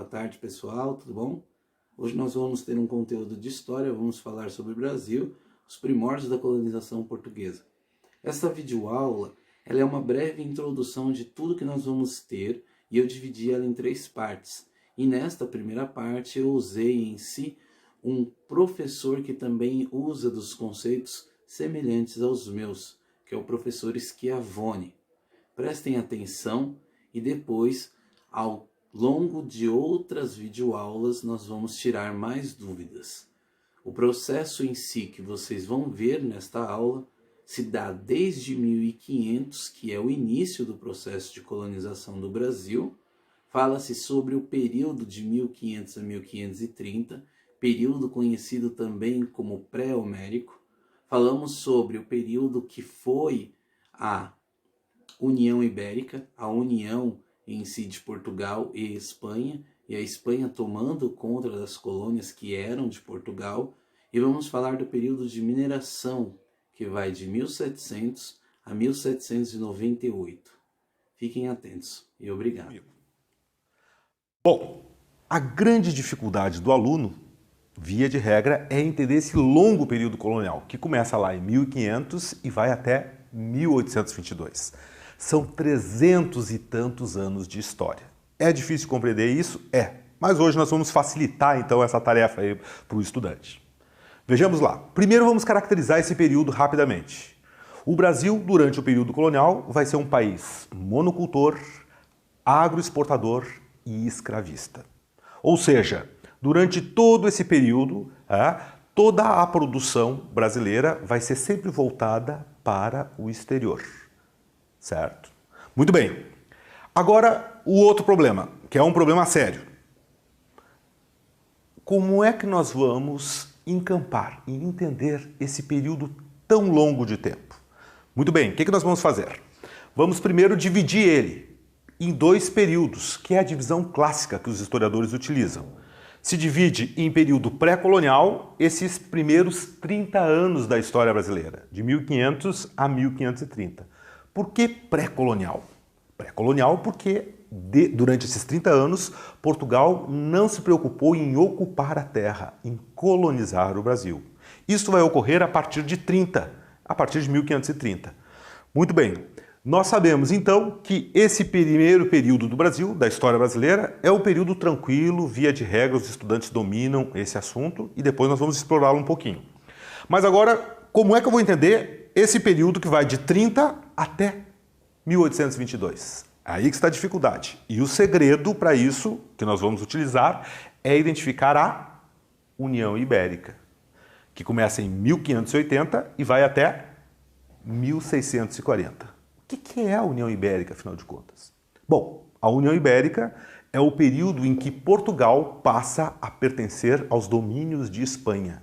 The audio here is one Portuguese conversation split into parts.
tarde pessoal, tudo bom? Hoje nós vamos ter um conteúdo de história, vamos falar sobre o Brasil, os primórdios da colonização portuguesa. Esta videoaula ela é uma breve introdução de tudo que nós vamos ter e eu dividi ela em 3 partes. E nesta primeira parte eu usei em si um professor que também usa dos conceitos semelhantes aos meus, que é o professor Schiavone. Prestem atenção e depois, ao longo de outras videoaulas, nós vamos tirar mais dúvidas. O processo em si que vocês vão ver nesta aula se dá desde 1500, que é o início do processo de colonização do Brasil. Fala-se sobre o período de 1500 a 1530, período conhecido também como pré-homérico. Falamos sobre o período que foi a União Ibérica, a união em si de Portugal e Espanha, e a Espanha tomando conta das colônias que eram de Portugal, e vamos falar do período de mineração, que vai de 1700 a 1798. Fiquem atentos e obrigado. Bom, a grande dificuldade do aluno, via de regra, é entender esse longo período colonial, que começa lá em 1500 e vai até 1822. São 300 e tantos anos de história. É difícil compreender isso? É. Mas hoje nós vamos facilitar então essa tarefa aí para o estudante. Vejamos lá. Primeiro vamos caracterizar esse período rapidamente. O Brasil, durante o período colonial, vai ser um país monocultor, agroexportador e escravista. Ou seja, durante todo esse período, toda a produção brasileira vai ser sempre voltada para o exterior. Certo? Muito bem. Agora, o outro problema, que é um problema sério. Como é que nós vamos encampar e entender esse período tão longo de tempo? Muito bem, o que nós vamos fazer? Vamos primeiro dividir ele em 2 períodos, que é a divisão clássica que os historiadores utilizam. Se divide em período pré-colonial, esses primeiros 30 anos da história brasileira, de 1500 a 1530. Por que pré-colonial? Pré-colonial porque durante esses 30 anos, Portugal não se preocupou em ocupar a terra, em colonizar o Brasil. Isso vai ocorrer a partir de 1530. Muito bem, nós sabemos então que esse primeiro período do Brasil, da história brasileira, é o período tranquilo, via de regra os estudantes dominam esse assunto e depois nós vamos explorá-lo um pouquinho. Mas agora, como é que eu vou entender esse período que vai de 30 até 1822? Aí que está a dificuldade. E o segredo para isso, que nós vamos utilizar, é identificar a União Ibérica, que começa em 1580 e vai até 1640. O que é a União Ibérica, afinal de contas? Bom, a União Ibérica é o período em que Portugal passa a pertencer aos domínios de Espanha.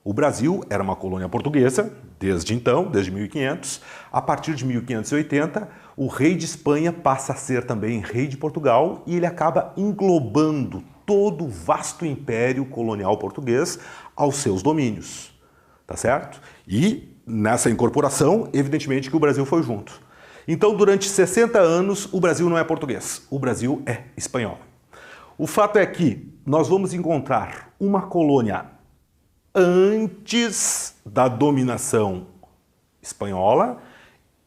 O Brasil era uma colônia portuguesa, desde então, desde 1500. A partir de 1580, o rei de Espanha passa a ser também rei de Portugal e ele acaba englobando todo o vasto império colonial português aos seus domínios. Tá certo? E nessa incorporação, evidentemente que o Brasil foi junto. Então, durante 60 anos, o Brasil não é português, o Brasil é espanhol. O fato é que nós vamos encontrar uma colônia antes da dominação espanhola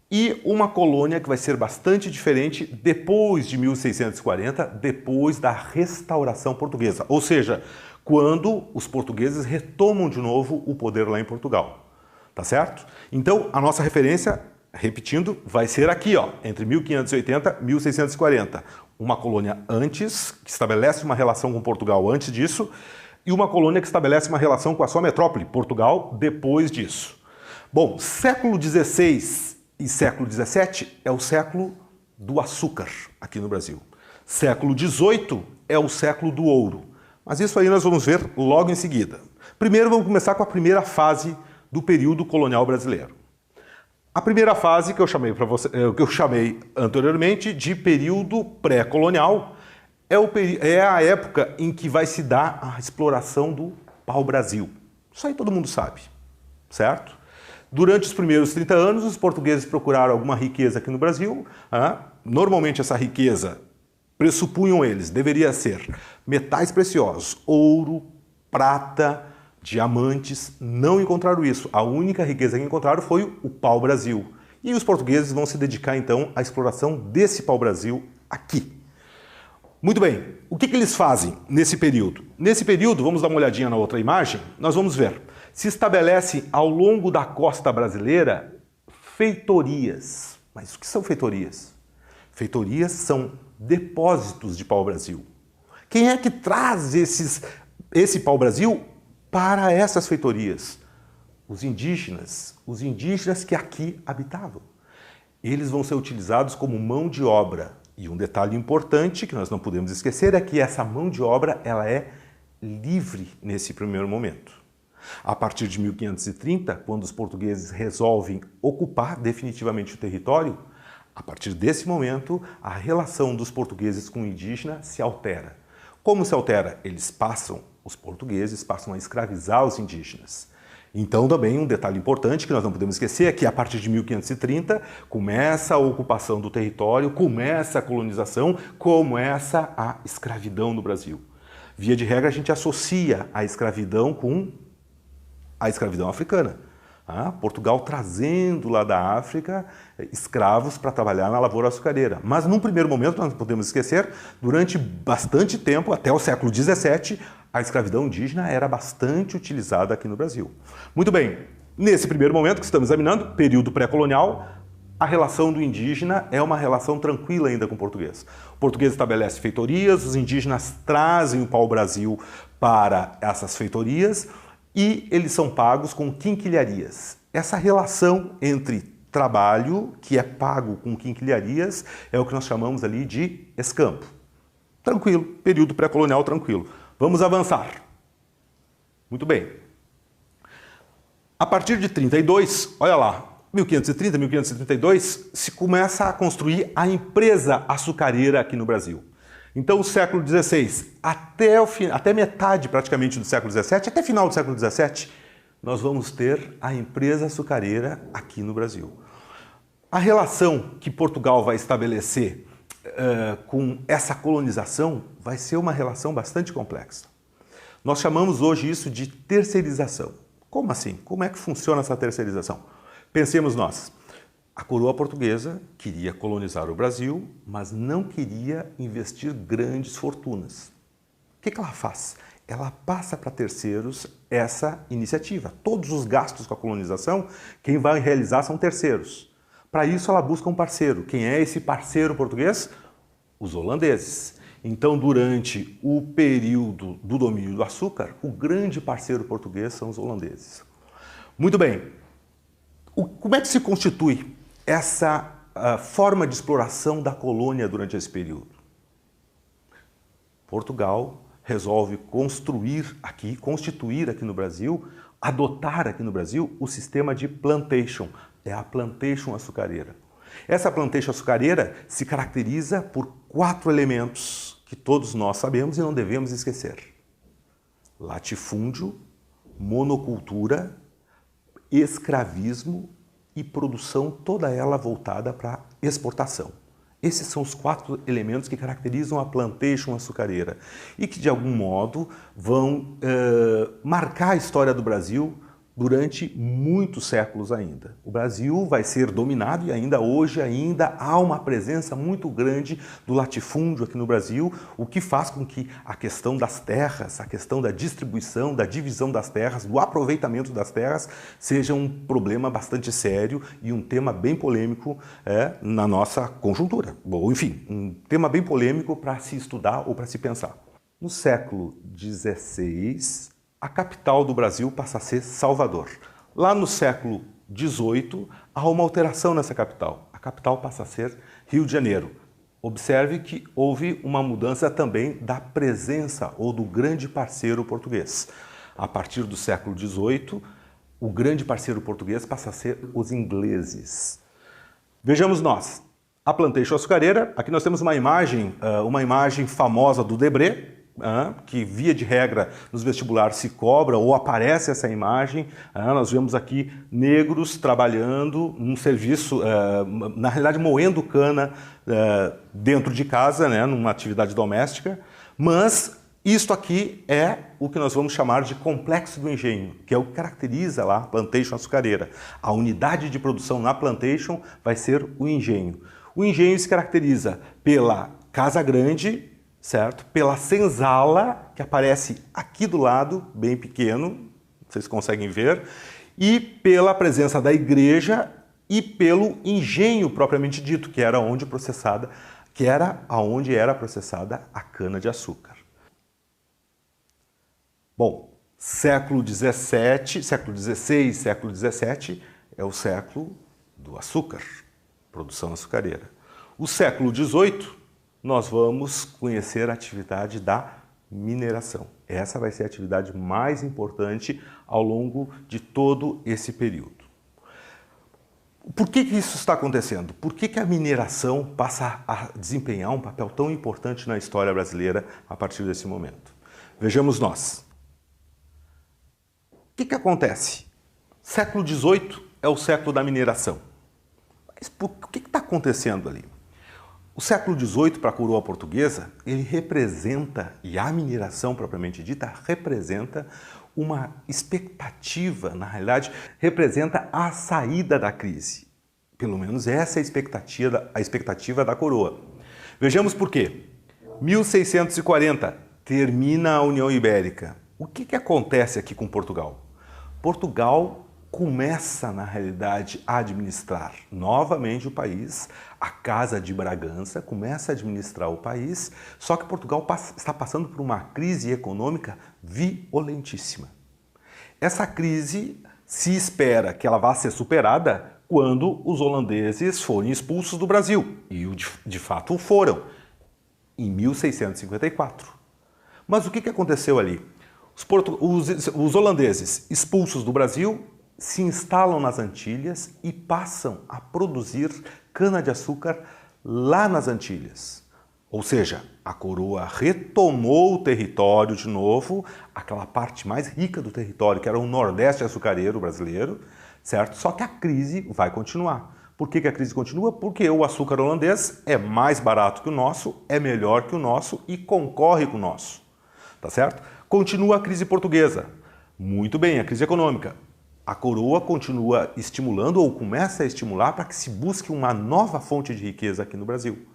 e uma colônia que vai ser bastante diferente depois de 1640, depois da restauração portuguesa. Ou seja, quando os portugueses retomam de novo o poder lá em Portugal. Tá certo? Então, a nossa referência, repetindo, vai ser aqui, ó, entre 1580 e 1640. Uma colônia antes, que estabelece uma relação com Portugal antes disso, e uma colônia que estabelece uma relação com a sua metrópole, Portugal, depois disso. Bom, século XVI e século XVII é o século do açúcar aqui no Brasil. Século XVIII é o século do ouro. Mas isso aí nós vamos ver logo em seguida. Primeiro vamos começar com a primeira fase do período colonial brasileiro. A primeira fase que eu chamei anteriormente de período pré-colonial é a época em que vai se dar a exploração do pau-brasil. Isso aí todo mundo sabe, certo? Durante os primeiros 30 anos, os portugueses procuraram alguma riqueza aqui no Brasil. Normalmente essa riqueza pressupunham eles, deveria ser metais preciosos, ouro, prata, diamantes. Não encontraram isso. A única riqueza que encontraram foi o pau-brasil. E os portugueses vão se dedicar então à exploração desse pau-brasil aqui. Muito bem, o que eles fazem nesse período? Nesse período, vamos dar uma olhadinha na outra imagem, nós vamos ver. Se estabelece ao longo da costa brasileira feitorias. Mas o que são feitorias? Feitorias são depósitos de pau-brasil. Quem é que traz esse pau-brasil para essas feitorias? Os indígenas que aqui habitavam. Eles vão ser utilizados como mão de obra. E um detalhe importante que nós não podemos esquecer é que essa mão de obra ela é livre nesse primeiro momento. A partir de 1530, quando os portugueses resolvem ocupar definitivamente o território, a partir desse momento, a relação dos portugueses com o indígena se altera. Como se altera? Os portugueses passam a escravizar os indígenas. Então, também um detalhe importante que nós não podemos esquecer é que a partir de 1530 começa a ocupação do território, começa a colonização, começa a escravidão no Brasil. Via de regra, a gente associa a escravidão com a escravidão africana. Portugal trazendo lá da África escravos para trabalhar na lavoura açucareira. Mas num primeiro momento, nós não podemos esquecer, durante bastante tempo, até o século XVII, a escravidão indígena era bastante utilizada aqui no Brasil. Muito bem, nesse primeiro momento que estamos examinando, período pré-colonial, a relação do indígena é uma relação tranquila ainda com o português. O português estabelece feitorias, os indígenas trazem o pau-brasil para essas feitorias, e eles são pagos com quinquilharias. Essa relação entre trabalho, que é pago com quinquilharias, é o que nós chamamos ali de escampo. Tranquilo, período pré-colonial tranquilo. Vamos avançar. Muito bem. A partir de 32, olha lá, 1530, 1532, se começa a construir a empresa açucareira aqui no Brasil. Então, o século XVI, até metade praticamente do século XVII, até final do século XVII, nós vamos ter a empresa açucareira aqui no Brasil. A relação que Portugal vai estabelecer com essa colonização vai ser uma relação bastante complexa. Nós chamamos hoje isso de terceirização. Como assim? Como é que funciona essa terceirização? Pensemos nós. A coroa portuguesa queria colonizar o Brasil, mas não queria investir grandes fortunas. O que ela faz? Ela passa para terceiros essa iniciativa. Todos os gastos com a colonização, quem vai realizar são terceiros. Para isso, ela busca um parceiro. Quem é esse parceiro português? Os holandeses. Então, durante o período do domínio do açúcar, o grande parceiro português são os holandeses. Muito bem. Como é que se constitui essa forma de exploração da colônia durante esse período? Portugal resolve constituir aqui no Brasil, adotar aqui no Brasil o sistema de plantation. É a plantation açucareira. Essa plantation açucareira se caracteriza por 4 elementos que todos nós sabemos e não devemos esquecer: latifúndio, monocultura, escravismo e produção, toda ela voltada para exportação. Esses são os 4 elementos que caracterizam a plantation açucareira e que, de algum modo, vão marcar a história do Brasil durante muitos séculos ainda. O Brasil vai ser dominado e ainda hoje há uma presença muito grande do latifúndio aqui no Brasil, o que faz com que a questão das terras, a questão da distribuição, da divisão das terras, do aproveitamento das terras, seja um problema bastante sério e um tema bem polêmico na nossa conjuntura. Ou, enfim, um tema bem polêmico para se estudar ou para se pensar. No século XVI, a capital do Brasil passa a ser Salvador. Lá no século XVIII, há uma alteração nessa capital. A capital passa a ser Rio de Janeiro. Observe que houve uma mudança também da presença ou do grande parceiro português. A partir do século XVIII, o grande parceiro português passa a ser os ingleses. Vejamos nós. A plantation açucareira, aqui nós temos uma imagem famosa do Debré. que via de regra nos vestibulares se cobra ou aparece essa imagem. Nós vemos aqui negros trabalhando num serviço, na realidade moendo cana dentro de casa, né, numa atividade doméstica, mas isto aqui é o que nós vamos chamar de complexo do engenho, que é o que caracteriza lá a plantation açucareira. A unidade de produção na plantation vai ser o engenho. O engenho se caracteriza pela casa grande, certo? Pela senzala, que aparece aqui do lado, bem pequeno, vocês conseguem ver, e pela presença da igreja e pelo engenho propriamente dito, que era onde era processada a cana-de-açúcar. Bom, século XVII, século XVI, século XVII é o século do açúcar, produção açucareira. O século XVIII, nós vamos conhecer a atividade da mineração. Essa vai ser a atividade mais importante ao longo de todo esse período. Por que isso está acontecendo? Por que a mineração passa a desempenhar um papel tão importante na história brasileira a partir desse momento? Vejamos nós. O que acontece? Século XVIII é o século da mineração. Mas o que está acontecendo ali? O século XVIII, para a coroa portuguesa, ele representa, e a mineração propriamente dita, representa uma expectativa, na realidade, representa a saída da crise. Pelo menos essa é a expectativa da coroa. Vejamos por quê. 1640, termina a União Ibérica. O que acontece aqui com Portugal? Portugal começa, na realidade, a administrar novamente o país. A Casa de Bragança começa a administrar o país, só que Portugal está passando por uma crise econômica violentíssima. Essa crise se espera que ela vá ser superada quando os holandeses forem expulsos do Brasil, e de fato foram, em 1654. Mas o que aconteceu ali? Os holandeses expulsos do Brasil se instalam nas Antilhas e passam a produzir cana-de-açúcar lá nas Antilhas. Ou seja, a coroa retomou o território de novo, aquela parte mais rica do território, que era o Nordeste açucareiro brasileiro, certo? Só que a crise vai continuar. Por que a crise continua? Porque o açúcar holandês é mais barato que o nosso, é melhor que o nosso e concorre com o nosso. Tá certo? Continua a crise portuguesa. Muito bem, a crise econômica. A coroa continua estimulando ou começa a estimular para que se busque uma nova fonte de riqueza aqui no Brasil.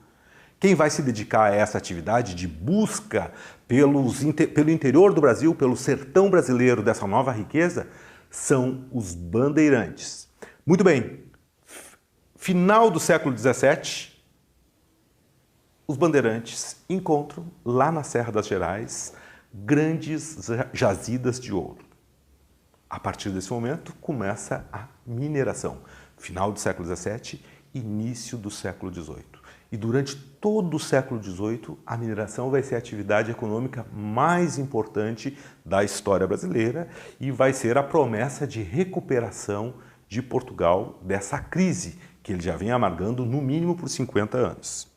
Quem vai se dedicar a essa atividade de busca pelo interior do Brasil, pelo sertão brasileiro dessa nova riqueza, são os bandeirantes. Muito bem, final do século XVII, os bandeirantes encontram lá na Serra das Gerais grandes jazidas de ouro. A partir desse momento começa a mineração. Final do século XVII, início do século XVIII. E durante todo o século XVIII, a mineração vai ser a atividade econômica mais importante da história brasileira e vai ser a promessa de recuperação de Portugal dessa crise que ele já vem amargando no mínimo por 50 anos.